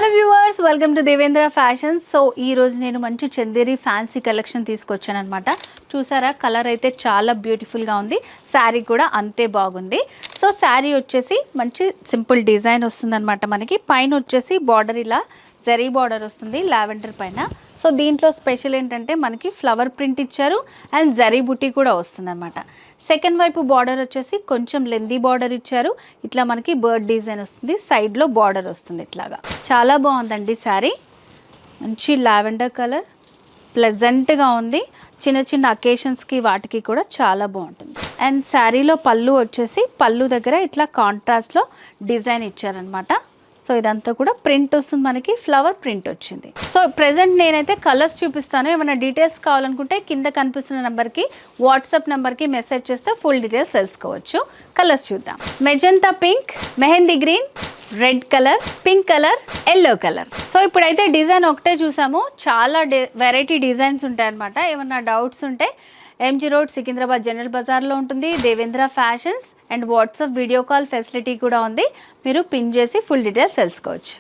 Hello viewers, welcome to Devendra fashions. So ఈ రోజు నేను మంచి చందేరి ఫ్యాన్సీ కలెక్షన్ తీసుకొచ్చాను అనమాట. చూసారా, కలర్ అయితే చాలా బ్యూటిఫుల్గా ఉంది. శారీ కూడా అంతే బాగుంది. సో శారీ వచ్చేసి మంచి సింపుల్ డిజైన్ వస్తుంది అనమాట. మనకి పైన వచ్చేసి బార్డర్ ఇలా జరీ బార్డర్ వస్తుంది లావెండర్ పైన. సో దీంట్లో స్పెషల్ ఏంటంటే మనకి ఫ్లవర్ ప్రింట్ ఇచ్చారు అండ్ జరీ బుట్టి కూడా వస్తుంది అనమాట. సెకండ్ వైపు బార్డర్ వచ్చేసి కొంచెం లెందీ బార్డర్ ఇచ్చారు. ఇట్లా మనకి బర్డ్ డిజైన్ వస్తుంది, సైడ్లో బార్డర్ వస్తుంది ఇట్లాగా. చాలా బాగుందండి శారీ. మంచి లావెండర్ కలర్, ప్లెజెంట్గా ఉంది. చిన్న చిన్న అకేషన్స్కి వాటికి కూడా చాలా బాగుంటుంది. అండ్ శారీలో పళ్ళు వచ్చేసి పళ్ళు దగ్గర ఇట్లా కాంట్రాస్ట్లో డిజైన్ ఇచ్చారనమాట. సో ఇదంతా కూడా ప్రింట్ వస్తుంది, మనకి ఫ్లవర్ ప్రింట్ వచ్చింది. సో ప్రెజెంట్ నేనైతే కలర్స్ చూపిస్తాను. ఏమైనా డీటెయిల్స్ కావాలనుకుంటే కింద కనిపిస్తున్న నెంబర్కి వాట్సాప్ నెంబర్కి మెసేజ్ చేస్తే ఫుల్ డీటెయిల్స్ తెలుసుకోవచ్చు. కలర్స్ చూద్దాం. Magenta pink, mehndi green, red colour, pink colour, yellow colour. So ఇప్పుడైతే డిజైన్ ఒకటే చూసాము. చాలా వెరైటీ డిజైన్స్ ఉంటాయన్నమాట. ఏమన్నా డౌట్స్ ఉంటే ఎంజీ రోడ్ సికింద్రాబాద్ జనరల్ బజార్లో ఉంటుంది Devendra fashions. And WhatsApp video call facility కూడా ఉంది. మీరు పిన్ చేసి ఫుల్ డీటెయిల్స్ తెలుసుకోవచ్చు.